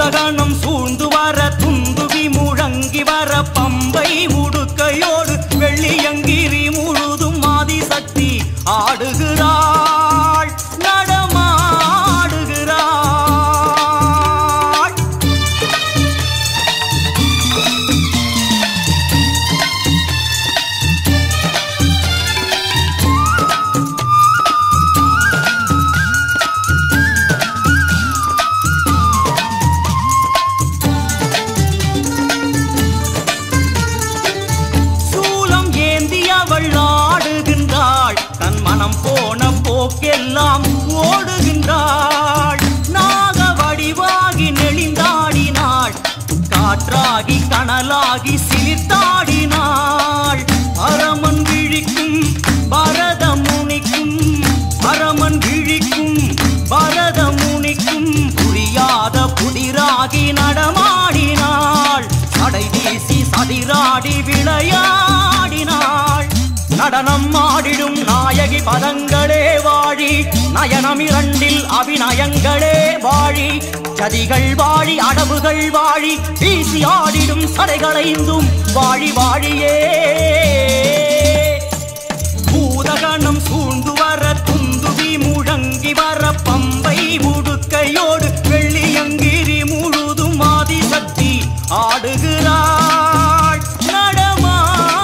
பூதகணம் சூழ்ந்து வர துந்துவி முழங்கி வர பம்பை உடுக்கையோடு வெள்ளியங்கிரி முழுதும் ஆதிசக்தி ஆடுகிறாள் நடமாடுகிறாள். சூலம் ஏந்தியவள் ஆடுகின்றாள், தன் மனம் போன போக்கெல்லாம் ஓடுகின்றாள். நாக வடிவாகி நெளிந்தாடினாள், காற்றாகி கனலாகி சிலிர்த்தாடினாள். அரமன் விழிக்கும் பரத முனிக்கும், அரமன் விழிக்கும் பரத முனிக்கும் புரியாத புதிராகி நடமாடினாள். சடை வீசி சதிராடி விளையாடினாள். நடனம் ஆடிடும் நாயகி பதங்களே வாழி, நயனம் இரண்டில் அபிநயங்களே வாழி. சதிகள் வாழி அடவுகள் வாழி, வீசி ஆடிடும் சடைகளைந்தும் வாழி வாழியே. பூதகணம் சூழ்ந்து வர துந்துவி முழங்கி வர பம்பை உடுக்கையோடு வெள்ளியங்கிரி முழுதும் ஆதிசக்தி ஆடுகிறாள் நடமாடுகிறாள்.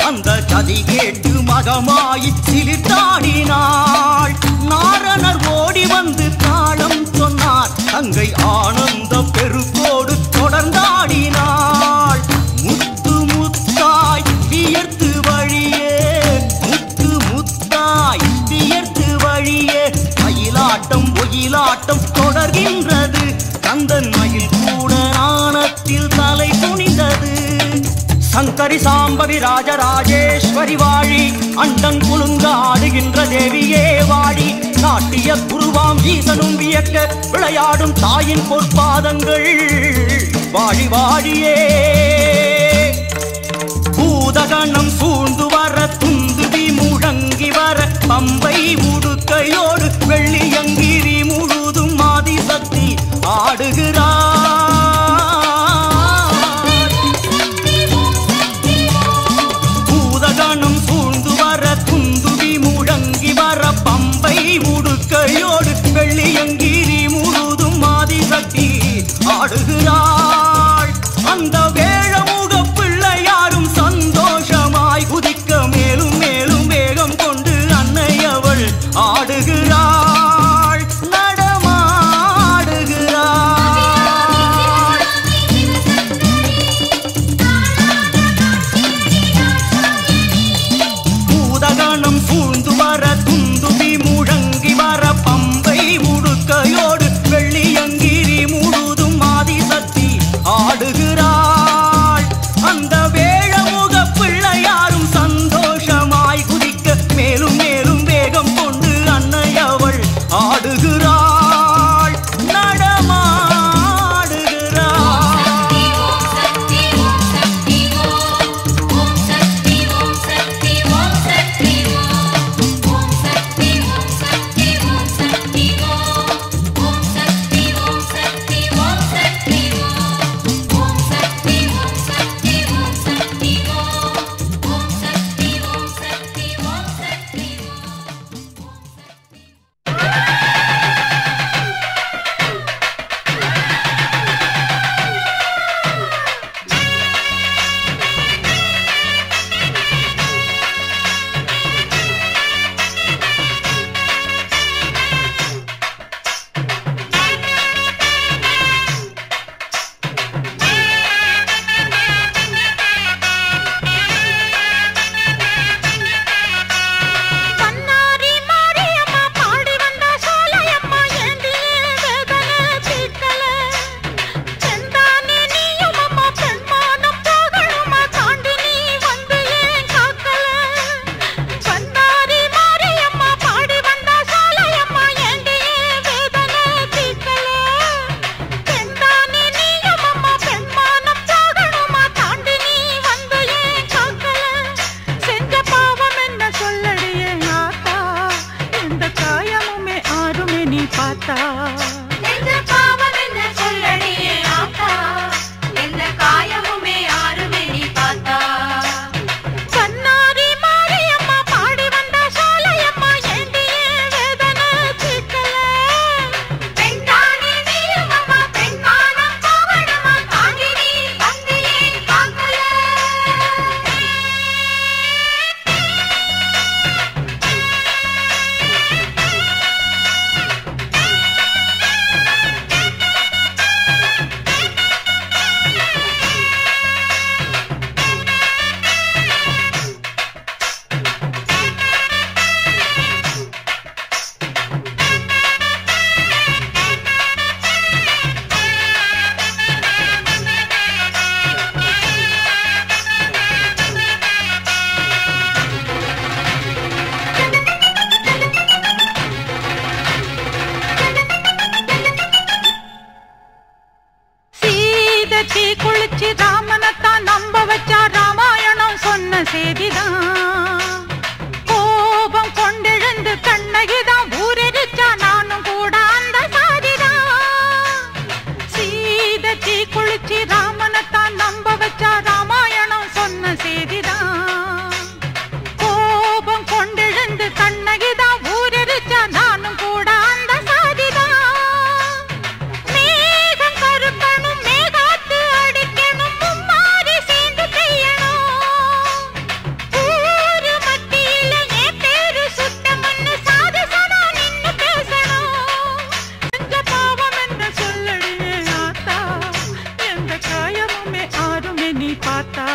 அந்த ஜதி கேட்டு மகமாயி சிலிர்த்தாடினாள். நாரணர் ஓடி வந்து தாளம் சொன்னார், தங்கை ஆனந்த பெருக்கோடு தொடர்ந்தாடினாள். முத்து முத்தாய் வியர்த்து வழியே, முத்து முத்தாய் வியர்த்து வழியே. மயிலாட்டம் ஒயிலாட்டம் தொடர்கின்றது, கந்தன் மயில் கூட நாணத்தில் தலை குனிந்தது. சங்கரி சாம்பவி ராஜராஜேஸ்வரி வாழி, அண்டன் குலுங்க ஆடுகின்ற தேவியே வாழி. நாட்டிய குருவாம் ஈசனும் வியக்க விளையாடும் தாயின் பொற்பாதங்கள் வாழி வாழியே. பூதகணம் சூழ்ந்து வர துந்துவி முழங்கி வர பம்பை உடுக்கையோடு வெள்ளியங்கிரி முழுதும் ஆதிசக்தி ஆடுகிறாள். சூழ்ந்து வர துந்துவி முழங்கி வர பம்பை உடுக்கையோடு வெள்ளியங்கிரி முழுதும் ஆதிசக்தி ஆடுகிறாள். அந்த வேழமுக பிள்ளையாரும் சந்தோஷமாய் குதிக்க மேலும் மேலும் வேகம் கொண்டு அன்னை அவள் ஆடுகிறாள் நடமாடுகிறாள். பூதகணம் சூழ்ந்து வர துந்துவி முழங்கி வர பம்பை உடுக்கையோடு வெள்ளியங்கிரி முழுதும் ஆதிசக்தி ஆடுகிறாள். சீதத்தி குளிச்சு ராமனத்தான் நம்ப வச்சா ராமாயணம் சொன்ன செய்திதான். கோபம் கொண்டெழுந்து கண்ணகிதான் ஊரெரிச்சா நானும் கூட அந்த சாதிதான். சீதத்தி குளிச்சு ராமனத்தான் நம்ப வச்சா ராமாயணம் சொன்ன செய்திதான். கோபம் கொண்டெழுந்து கண்ணகிதான் ஊரெரிச்சா நானும் கூட அந்த சாதிதான். மேகம் கருக்கணும் மேகாத்து அடிக்கணும் மும்மாரி சேர்ந்து பெய்யணும். ஊரு மத்தியில என் பேரு சுத்தமன்னு சாதி சதா நின்னு பேசணும். செஞ்ச பாவம் என்ன சொல்லடியே ஆத்தா, எந்த காயமுமே ஆறுமே நீ பார்த்தா.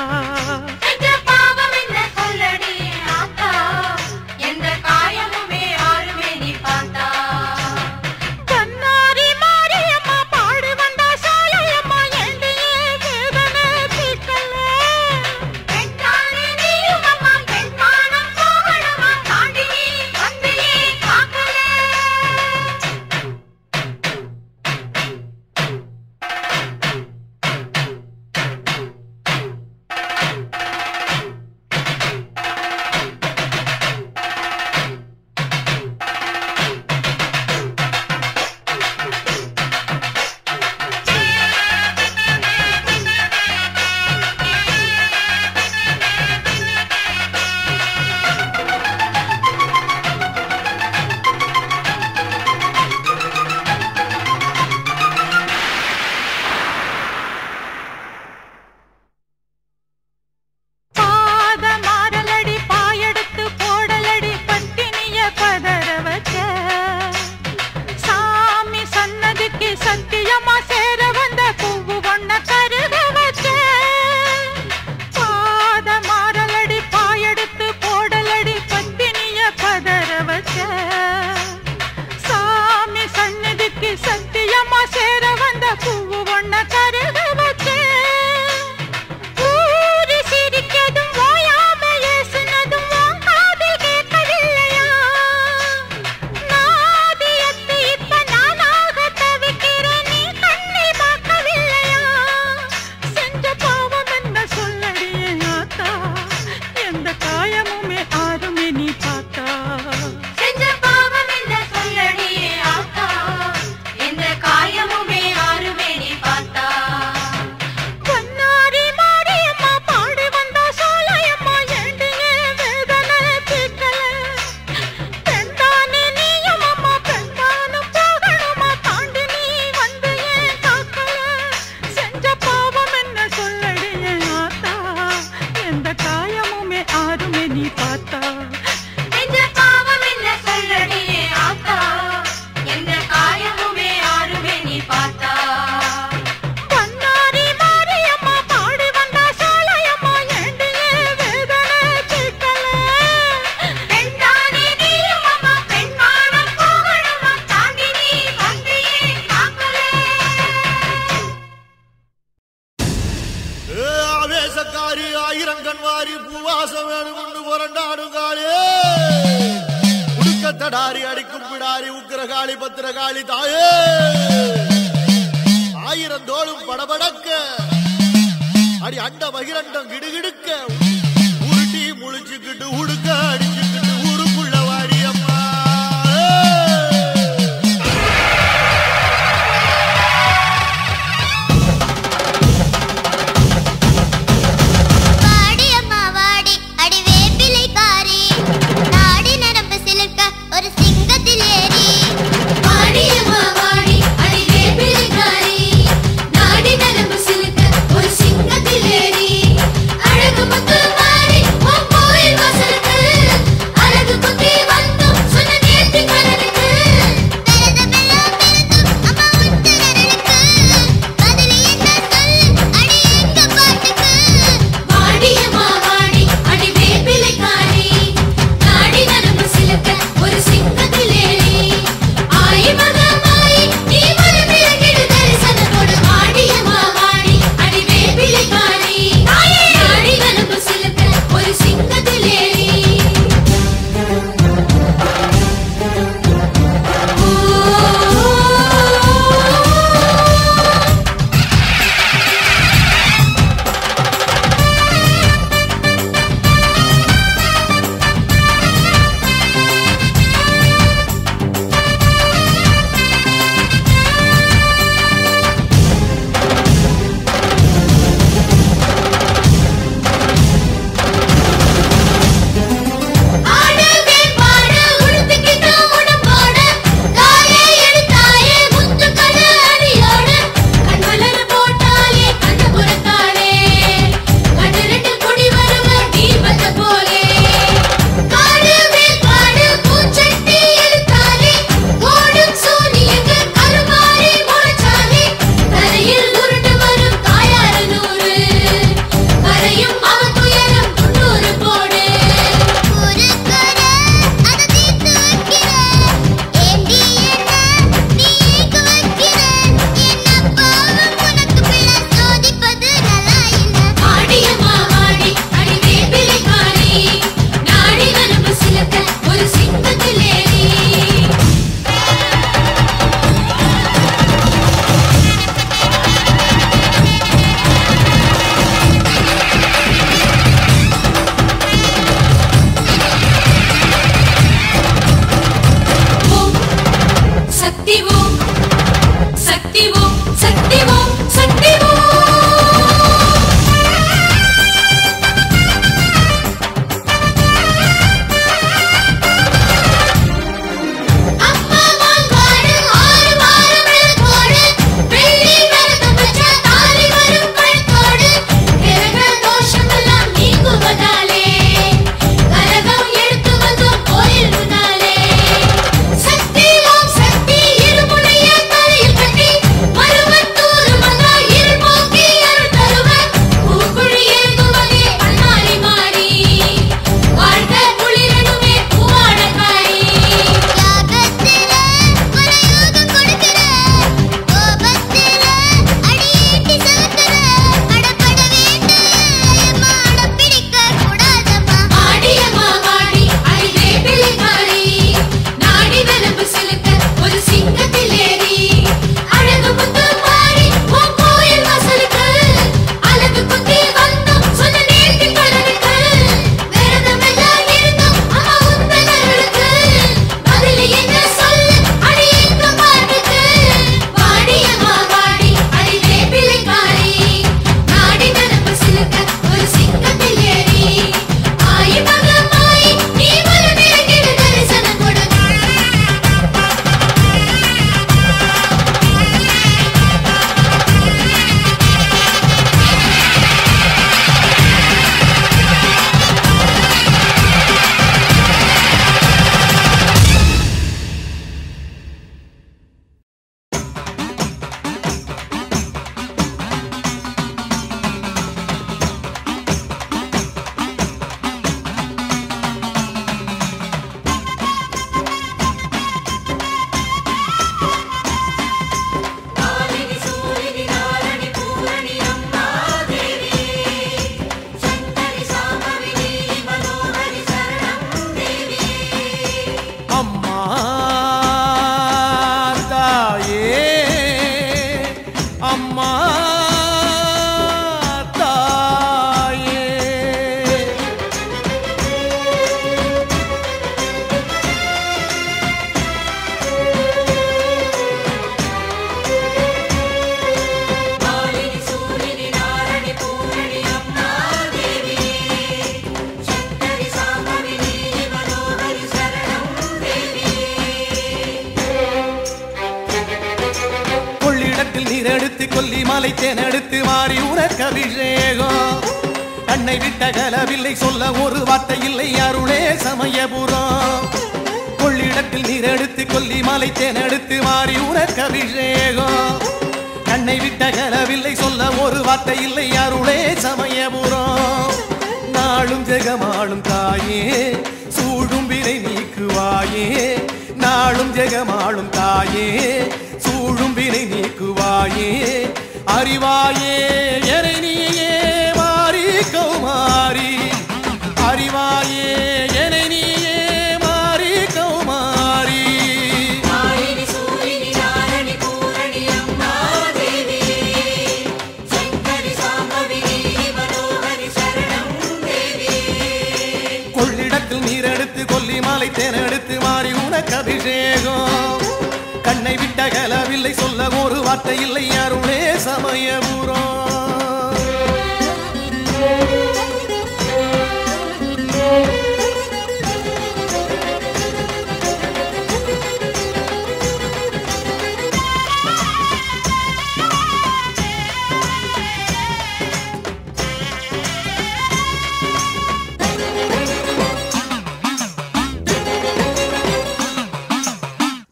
தடாரி அடிக்கும் பிடாரி உக்கிரகாளி பத்திரகாளி தாயே ஆயிரம் தோளும் படபடக்க அடி அண்ட பகிரண்டம் கிடுகிடுக்க உருட்டி முழிச்சுக்கிட்டு உடுக்க அடிச்சுக்கிட்டு ஊருக்குள்ள வாடியம்மா அழகு முத்து உனக்கு அபிஷேகம் கண்ணை விட்ட கலவில்லை சொல்ல ஒரு வார்த்தை இல்லை அருளே சமயபுரம் கொள்ளிடத்தில் நீர் எடுத்து கொல்லி மலை தேனெடுத்து மாறி உனக்கு அபிஷேகம் கண்ணை விட்ட கலவில்லை சொல்ல ஒரு வார்த்தை இல்லை அருளே சமயபுரம் நாளும் ஜெகமாளும் தாயே சூடும் வினை நீக்குவாயே நாளும் ஜெகமாளும் தாயே சூடும் வினை நீக்குவாயே அறிவாயே எனை நீயே மாறி கௌமாரி அறிவாயே எனை நீயே மாறி கௌமாரி கொள்ளிடத்தில் நீரெடுத்து கொல்லி மாலை தேனெடுத்து மாறி உனக்கு அபிஷேகம் கண்ணை விட்ட கலவில்லை சொல்ல ஒரு வார்த்தை இல்லை அருளே சமயபுரம்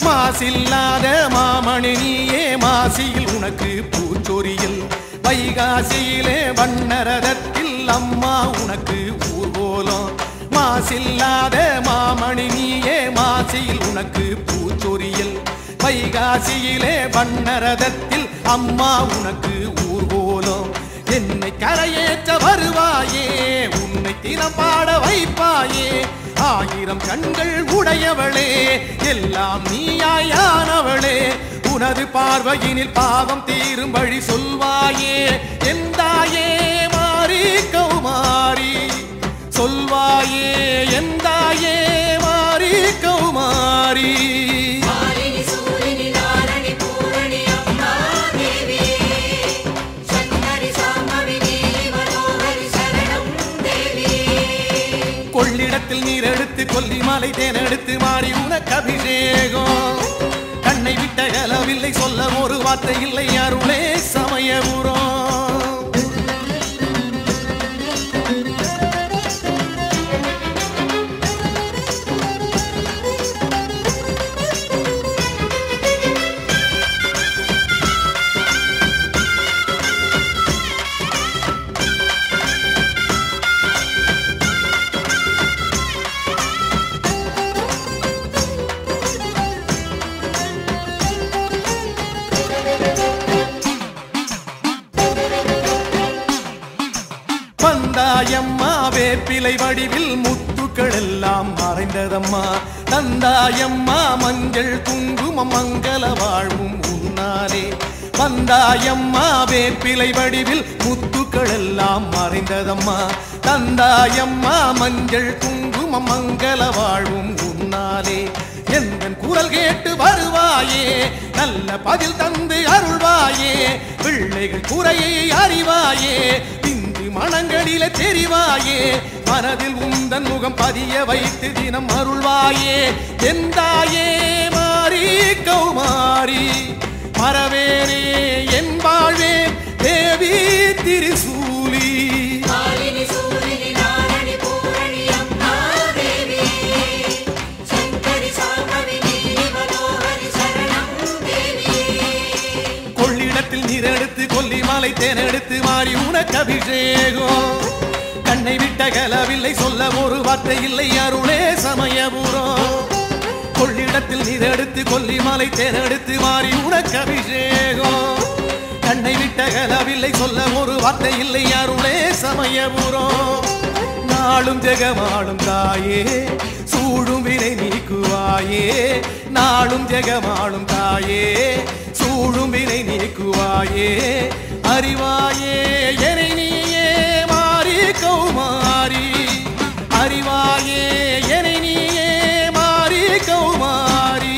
மாசில்லாத மாமணி நீயே மாசியில் உனக்கு பூச்சொரியில் வைகாசியிலே வண்ணரதத்தில் அம்மா உனக்கு ஊர்வலம் மாசில்லாத மாமணி நீயே மாசியில் உனக்கு பூச்சொரியில் வைகாசியிலே வண்ணரதத்தில் அம்மா உனக்கு ஊர்வலம் என்னை கரையேற்ற வருவாயே உன்னை தினம் பாட வைப்பாயே ஆயிரம் கண்கள் உடையவளே எல்லாம் நீயாயானவளே உனது பார்வையினில் பாவம் தீரும் வழி சொல்வாயே எந்தாயே மாறி கௌமாரி சொல்வாயே எந்தாயே மாறி கௌமாரி கொள்ளிடத்தில் நீர் எடுத்து கொல்லி மாலை தேனெடுத்து மாறி உனக்கு அபிஷேகம் கண்ணை விட்ட கலவில்லை சொல்ல ஒரு வார்த்தை இல்லை அருளே சமயபுரம் தந்தாயம்மா வேப்பிலை வடிவில் முத்துக்கள் எல்லாம் மறைந்ததம்மா தந்தாயம்மா மஞ்சள் குங்குமம் மங்கள வாழ்வும் உன்னாலே வந்தாயம்மா வேப்பிலை வடிவில் முத்துக்கள் எல்லாம் மறைந்ததம்மா தந்தாயம்மா மஞ்சள் குங்குமம் மங்கள வாழ்வும் உன்னாலே எந்தன் குரல் கேட்டு வருவாயே நல்ல பதில் தந்து அருள்வாயே பிள்ளைகள் குறையை அறிவாயே மனங்களில தெரிவாயே மனதில் உந்தன் முகம் பதிய வைத்து தினம் அருள்வாயே எந்தாயே மாறி கௌமாரி மரவேரே என் வாழ்வே தேவி திரிசூலி கொள்ளிடத்தில் நீரெடுத்து கொல்லி மாலை தேனெடுத்து மாறி உனக்கு அபிஷேகம் கண்ணை விட்ட கலவில்லை சொல்ல ஒரு வார்த்தை இல்லை அருளே சமயபுரம் கொள்ளிடத்தில் நீரெடுத்து கொல்லி மாலை தேனெடுத்து மாறி உனக்கு அபிஷேகம் கண்ணை விட்ட கலவில்லை சொல்ல ஒரு வார்த்தை இல்லை அருளே சமயபுரம் நாளும் ஜெகமாளும் தாயே சூடும் வினை நீக்குவாயே நாளும் ஜெகமாளும் தாயே சூடும் வினை நீக்குவாயே அறிவாயே எனை நீயே மாறி கௌமாரி அறிவாயே எனை நீயே மாறி கௌமாரி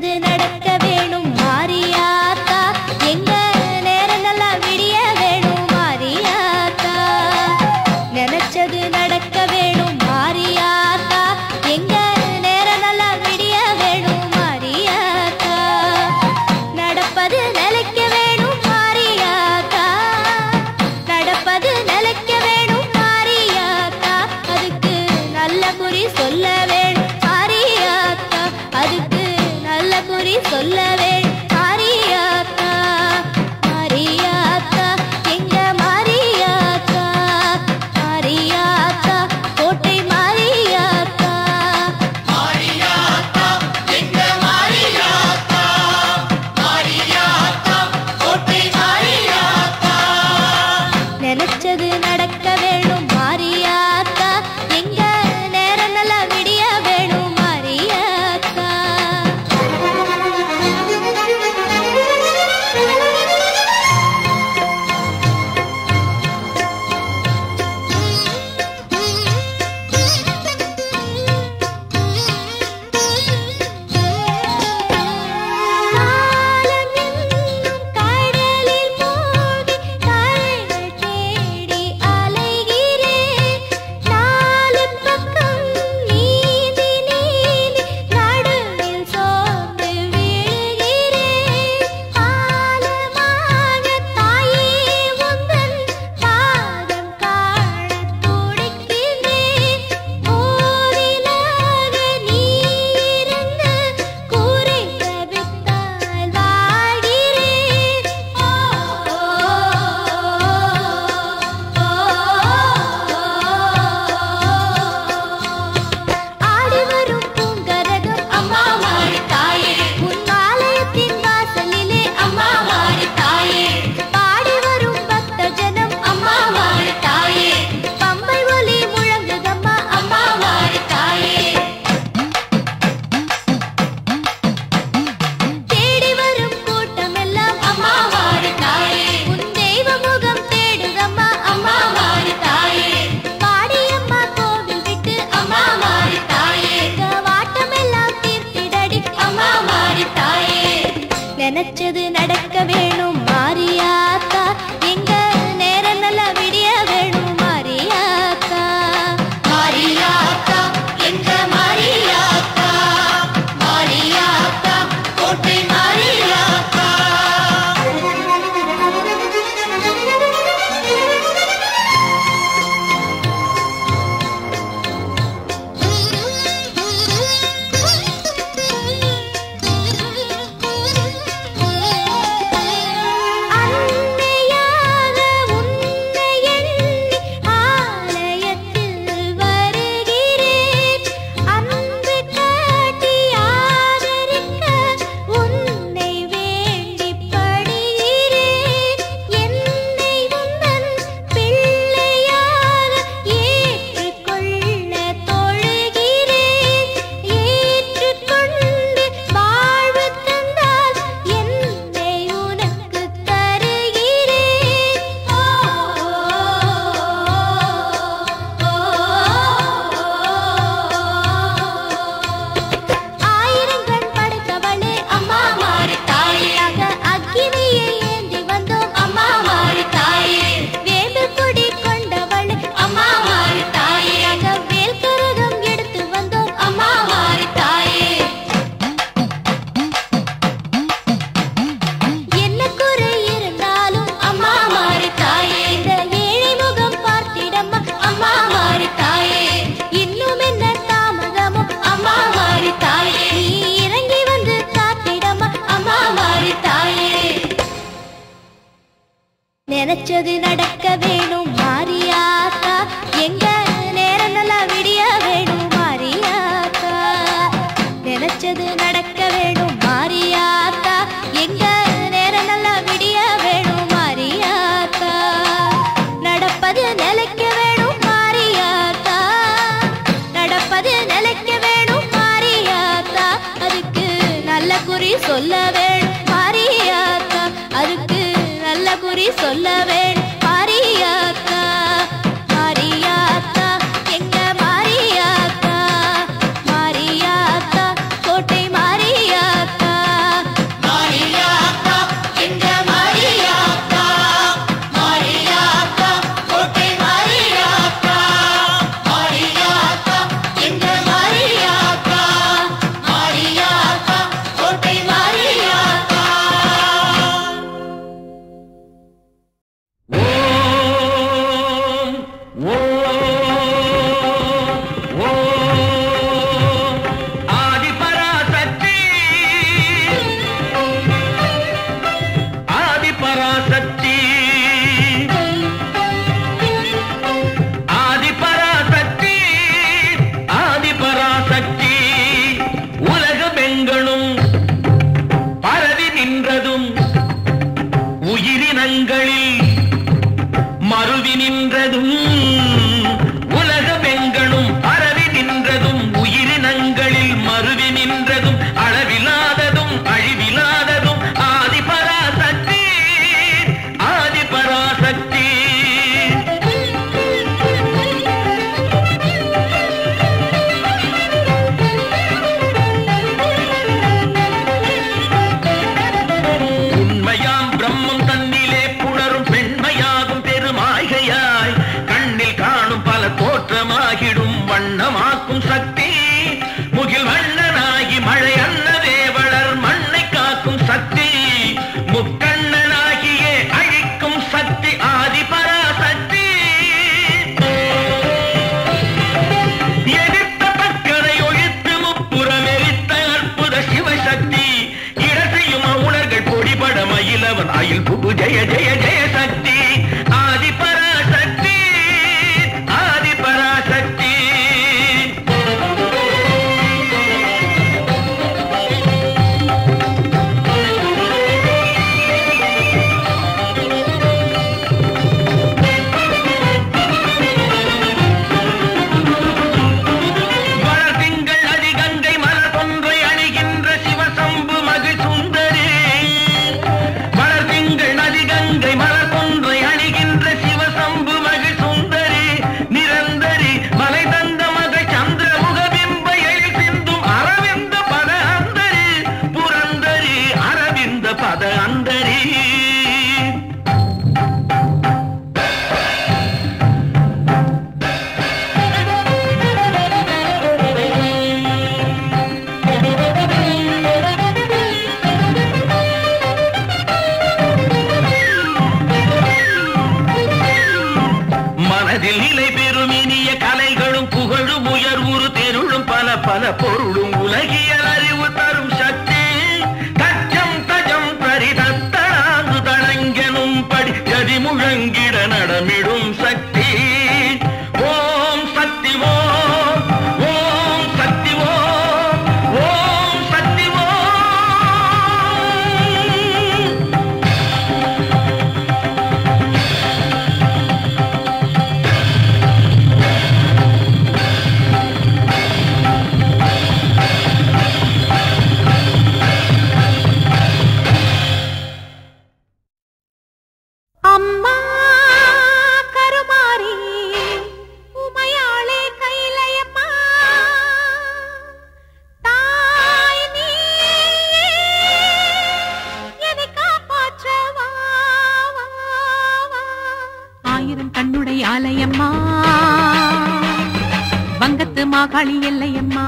நினைச்சது நடக்க வேணும் மாரியாத்தா எங்க நேரம் நல்லா விடிய வேணும் மாரியாத்தா நினைச்சது நடக்க வேணும் மாரியாத்தா எங்க நேரம் நல்லா விடிய வேணும் மாரியாத்தா நடப்பது நிலைக்க வேணும் மாரியாத்தா நடப்பது நிலைக்க வேணும் மாரியாத்தா அதுக்கு நல்ல குறி சொல்ல வேணும் மாரியாத்தா அதுக்கு நல்ல குறி சொல்ல வேணும் மாரியாத்தா மாரியாத்தா எங்க மாரியாத்தா மாரியாத்தா கோட்டை மாரியாத்தா மாரியாத்தா எங்க மாரியாத்தா மாரியாத்தா கோட்டை மாரியாத்தா நினைச்சது நடக்க வேணும் மாரியாத்தா எங்க நேரம் நல்லா விடிய வேணும் மாரியாத்தா காலம் என்னும் கடலில் மூழ்கி கரைகள் தேடி அலைகிறேன் நாலு பக்கம் நீந்தி நீந்தி நடுவில் சோர்ந்து விழுகிறேன் ஆழமாக தாயே உந்தன் பாதம் காணத் துடிக்கிறேன் கோவிலாக நீ இருந்து கூரை தவித்தால் வாழ்கிறேன் ஆடி வரும் பூங்கரகம் அம்மா மாறி தாயே உன் ஆலயத்தின் வாசலிலே அம்மா மாறி தாயே பாடி வரும் பக்த ஜனம் அம்மா மாறி தாயே பம்பை ஒலி முழங்குதம்மா அம்மா மாறி தாயே தேடி வரும் கூட்டமெல்லாம் அம்மா மாறி தாயே உன் தெய்வ முகம் தேடுதம்மா அம்மா மாறி தாயே பாடியம்மா கோவில் விட்டு அம்மா மாறி தாயே வாட்டமெல்லாம் தீர்த்திடடி அம்மா மாறி தாயே நினைச்சது நடக்க வேணும் மாரியாத்தா எங்க நேரம் நல்லா விடிய வேணும் மாரியாத்தா மாரியாத்தா எங்க மாரியாத்தா மாரியாத்தா கோட்டை மாரியாத்தா அன்னையாக உன்னை எண்ணி ஆலயத்தில் வருகிறேன் அன்பு காட்டி ஆதரிக்க உன்னை வேண்டி படுகிறேன் என்னை உந்தன் பிள்ளையாக ஏற்றுக்கொள்ள தொழுகிறேன் ஏற்றுக்கொண்டு வாழ்வு தந்தால் என்னை உனக்கு தருகிறேன் ஆயிரங்கள் படைத்தவளே அம்மா மாறி தாயாக அக்கினியை ஏந்தி வந்தோம் அம்மா மாறி தாயே வேம்பு கொடி கொண்டவளே அம்மா மாறி தாயாக வேல் கரகம் எடுத்து வந்தோம் அம்மா மாறி தாயே என்ன குறை இருந்தாலும் அம்மா மாறி தாயே இந்த ஏழை முகம் பார்த்திடம்மா அம்மா மாறி தாயே இன்னும் என்ன தாமதமோ அம்மா மாறி தாயே நீ இறங்கி வந்து காத்திடம்மா அம்மா மாறி தாயே நினைச்சது நடக்க வேணும் மாரியாத்தா எங்க நேரம் நல்லா விடிய வேணும் மாரியாத்தா நினைச்சது நடக்க வேணும் மாரியாத்தா எங்க நேரம் நல்லா விடிய வேணும் மாரியாத்தா நடப்பது நிலைக்க வேணும் மாரியாத்தா நடப்பது நிலைக்க வேணும் மாரியாத்தா அதுக்கு நல்ல குறி சொல்ல வேணும் மாரியாத்தா அதுக்கு நல்ல குறி சொல்ல வேணும் மாரியாத்தா மாரியாத்தா எங்க மாரியாத்தா மாரியாத்தா கோட்டை மாரியாத்தா சக்தி உலகமெங்கணும் பரவி நின்றதும் உயிரினங்களில் மருவி நின்றதும் உலகமெங்கணும் பரவி நின்றதும் உயிரினங்களில் மருவி நின்றதும் அளவில்லாததும் அழிவில்லாததும் ஆதிபராசக்தி ஆதிபராசக்தி. உண்மையாம் பிரம்மம் தன்னிலே புணரும் பெண்மையாகும் பெருமாய்கையாய் கண்ணில் காணும் பல தோற்றமாகிடும் வண்ணமாக்கும் சக்தி முகில் வண்ணனாகி மழை அன்னதே வளர் மண்ணை காக்கும் சக்தி முக்கண்ணனாகியே அழிக்கும் சக்தி ஆதிபராசக்தி. எதிர்த்த பக்கரை ஒழித்து முப்புறம் எரித்த அற்புத சிவசக்தி இடத்தையும் உணர்கள் பொடிபட மயிலவன் அயில் புகு ஜெய ஜெய ஜெய சக்தி ஆதிபராசக்தி ஆதிபராசக்தி. வளர்திங்கள் அதிகங்கை மலர் கொன்றை அணிகின்ற சிவசம்பு மகிழ் சுந்தரி வளர்திங்கள் நதிகங்கை மலர் கொன்றை அணிகின்ற சிவசம்பு மகிழ் சுந்தரி நிரந்தரி மலை தந்த மகள் சந்திரமுக பிம்ப எழில் சிந்தும் அரவிந்த பத அந்தரி புரந்தரி அரவிந்த பத அந்தரி. மனதில் நிலை பெறும் இனிய கலைகளும் புகழும் உயர்வுறு தெருளும் பல பல பொருளும் உலகியல் அறிவு தரும் சக்தி தச்சம் தஜம் பரிதத்தனாந்து தடங்கெனும் படி ஜதி முழங்கிட நடமிடும் சக்தி ஓம் சக்தி ஓம் ஓம் சக்தி ஓம் ஓம் சக்தி ஓம். அம்மா கருமாரி உமையாளே கைலையம்மா தாய் நீயே என்னை காப்பாற்ற வா வா வா. ஆயிரம் கண்ணுடை ஆலயம்மா வங்கத்து மாகாளி எல்லையம்மா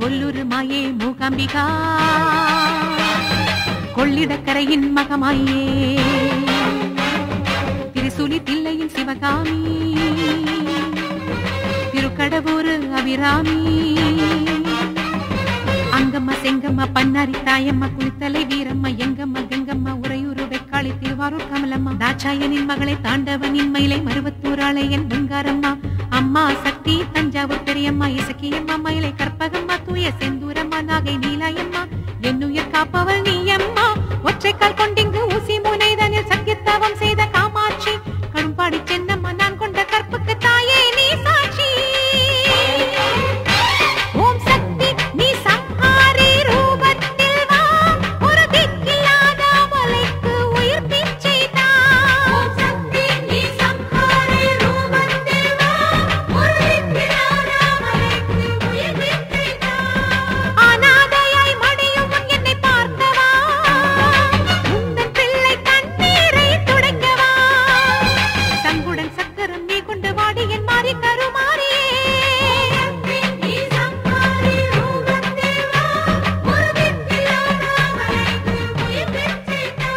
கொல்லூர் மாயே மூகாம்பிகா கொள்ளிடக்கரையின் மகமாயே திரிசூலி தில்லையின் சிவகாமி திருக்கடவூர் அபிராமி அங்கம்மா செங்கம்மா பன்னாரி தாயம்மா குளித்தலை வீரம்மா எங்கம்மா கங்கம்மா உறையூர் வெக்காளி திருவாரூர் கமலம்மா தாட்சாயனின் மகளை தாண்டவனின் மயிலை மருவத்தூராளை என் வெங்காரம்மா அம்மா சக்தி தஞ்சாவூர் பெரியம்மா இசக்கியம்மா மயிலை கற்பகம்மா தூய செந்தூரம்மா நாகை நீலாயம்மா என்னுயிர் காப்பவள் நீயம்மா ஒற்றைக்கால் கொண்டிங்கு ஊசி முனைதனில் சத்தியத்தவம் செய்த காமாட்சி கரும்பாடி சென்னம்மா நான் கொண்ட கற்புக்கு தாயே நீ சாட்சி. ஓம் சக்தி நீ சம்ஹாரி ரூபத்தில் வா ஒரு திக்கில்லாத மலைக்கு உயிர் பிச்சை தா. ஓம் சக்தி நீ சம்ஹாரி ரூபத்தில் வா ஒரு திக்கில்லாத மலைக்கு உயிர் பிச்சை தா. அநாதையாய் மடியும் முன் என்னை பார்க்கவா உந்தன் பிள்ளை கண்ணீரை துடைக்கவா சங்குடன் சக்கரம் நீ கொண்டு வாடி என் மாறி கருமாறியே. நீ சம்ஹாரி ரூபத்தில் வா ஒரு திக்கில்லாத மலைக்கு உயிர் பிச்சை தா.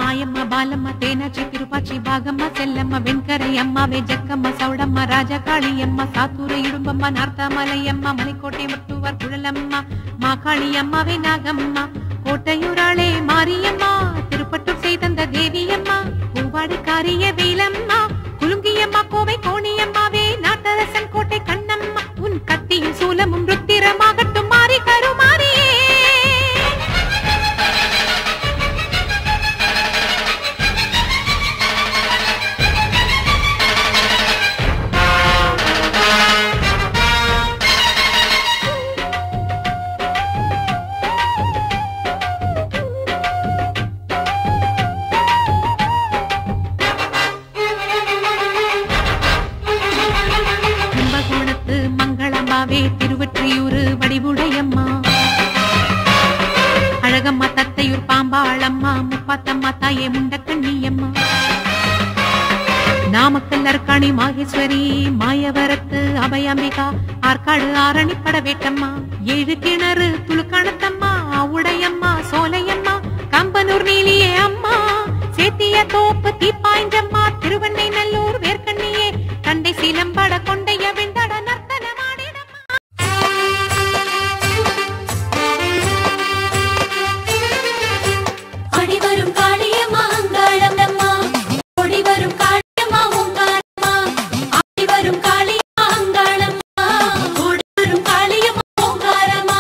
மாயம்மா பாலம்மா தேனாச்சி திருப்பாச்சி பாகம்மா செல்லம்மா வெண்கரை அம்மாவே ஜக்கம்மா சௌடம்மா ராஜகாளியம்மா சாத்தூர் இடும்பம்மா நார்த்தாமலையம்மா மலைக்கோட்டை முத்துவார் குழலம்மா மாகாளி அம்மாவே நாகம்மா கோட்டையூராளே மாரியம்மா திருப்பட்டூர் செய்தந்த தேவியம்மா பூவாடி காரிய வேலம்மா குலுங்கியம்மா கோவை கோணியம்மாவே நாட்டரசன் கோட்டை கண்ணம்மா திருவிழாவே திருவொற்றியூர் வடிவுடையம்மா அழகம்மா தத்தையூர் பாம்பாளம்மா முப்பாத்தம்மா தாயே முண்டக்கண்ணியம்மா நாமக்கல் அர்க்காணி மாகேஸ்வரி மாயவரத்து அபயாம்பிகா ஆற்காடு ஆரணி படவேட்டம்மா ஏழு கிணறு துளுக்கணத்தம்மா உடையம்மா சோலையம்மா கம்பனூர் நீலியே அம்மா சேத்திய தோப்பு தீப்பாய்ஞ்சம்மா திருவண்ணை நல்லூர் வேர்க்கண்ணியே கண்டை சீலம்பட கொண்டைய விண்டட நர்த்தனமாடிடம்மா அடிவரும் காளியம்மா அங்காளம்மா ஓடிவரும் காளியம்மா ஓங்காரம்மா ஆடிவரும் காளியம்மா அங்காளம்மா ஓடிவரும் காளியம்மா ஓங்காரம்மா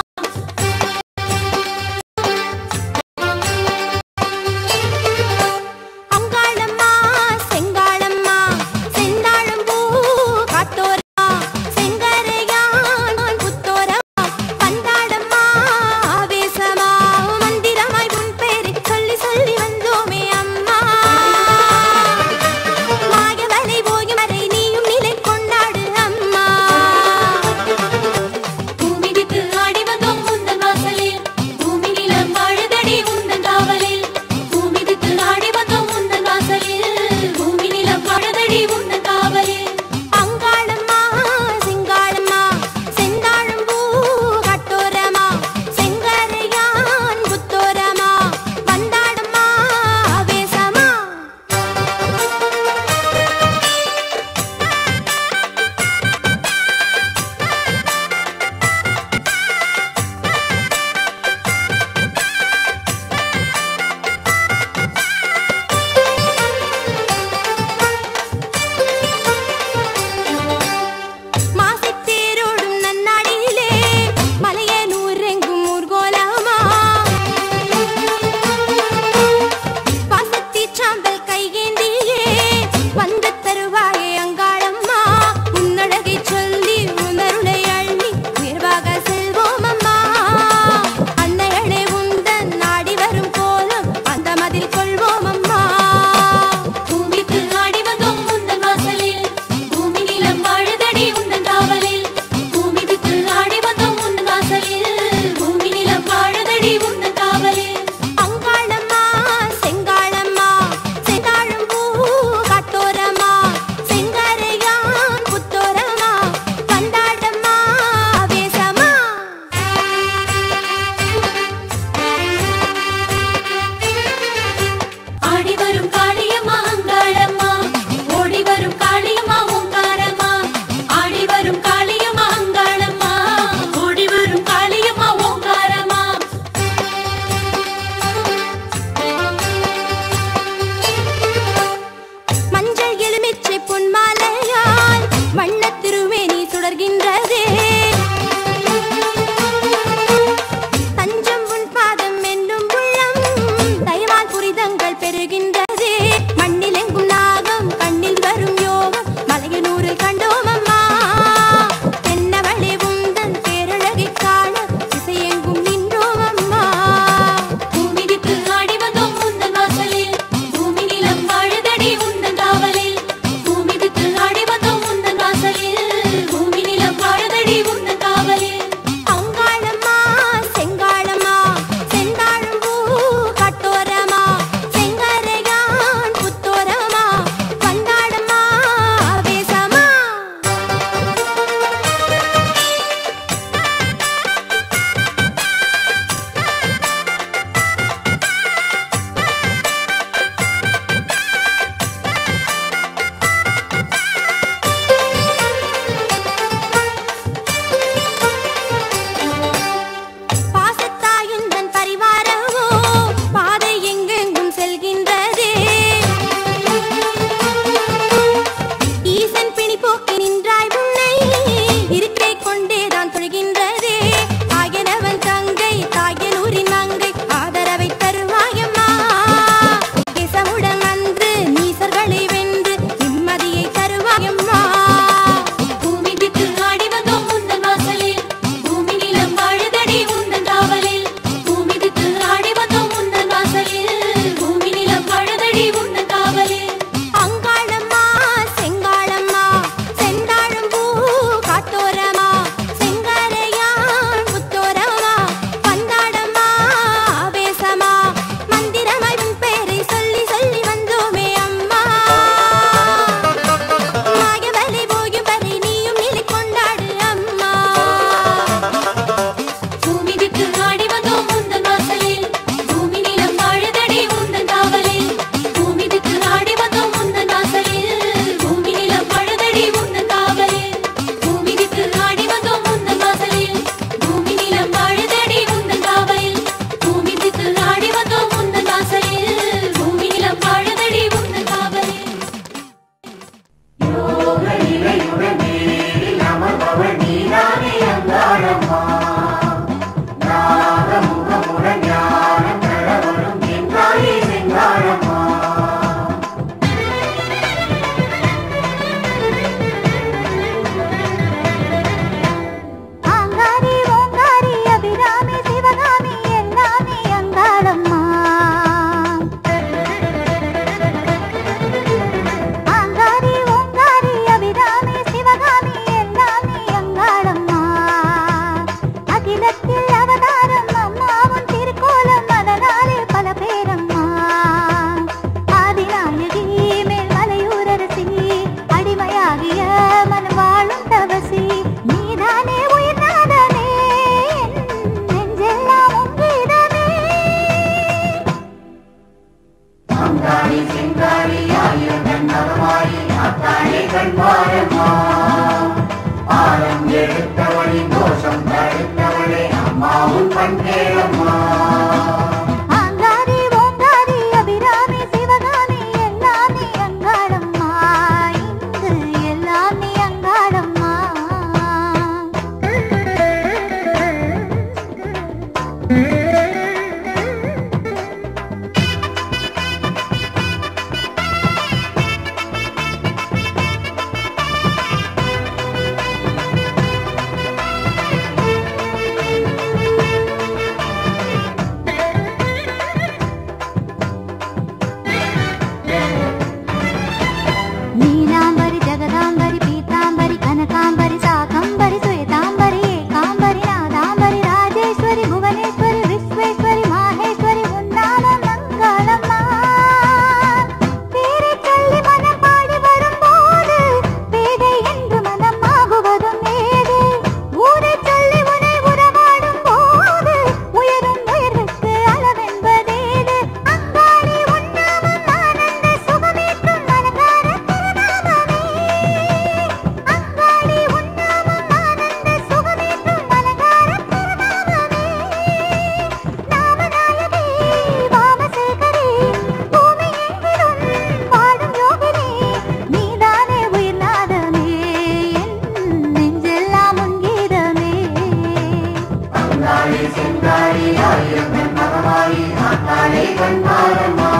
செங்காரி ஆயிரம் மகமாயி ஆத்தாளை கண்பாரம்மா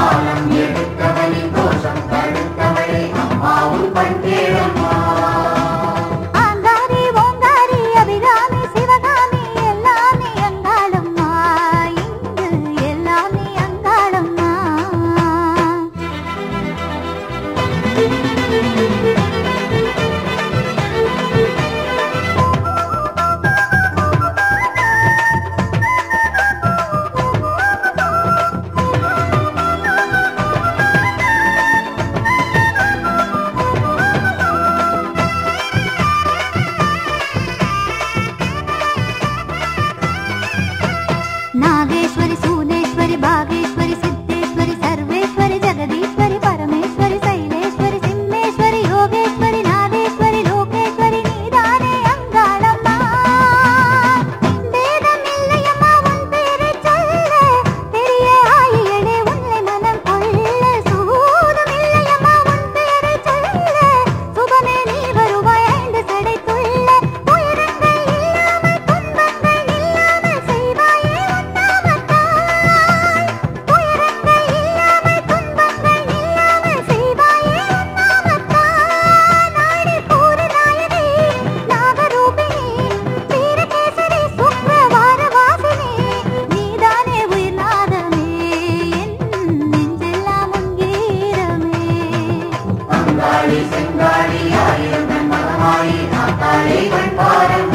ஆலம் எடுத்தவளி கோஷம் தடுத்தவளை அம்மாவும் பண்பேரம்மா ஆங்காரி ஓங்காரி அபிராமி சிவகாமி எல்லாம் நீ அங்காளம்மா இங்கு எல்லாம் நீ அங்காளம்மா नागेश्वरी सूनेश्वरी भागेश्वरी सिद्धेश्वरी सर्वेश्वरी जगदीश्वरी परमेश्वरी शैलेश्वरी सिम्मेश्वरी योगेश्वरी नादेश्वरी लोकेश्वरी नीदाने अंगाळम्मा வேதமில்லையம்மா உன் பேரை சொல்ல பெரிய ஆயியனே உன்னை மனம் கொள்ள சூதமில்லையம்மா உன் பேரை சொல்ல சுகமே நீ வருவாய் ஐந்து சடை துள்ள உயிரங்கள் இல்லாமல் துன்பங்கள் இல்லாமல் செய்வாயே செங்காரி ஆயிரம் மகமாயி ஆத்தாளை கண்பாரம்மா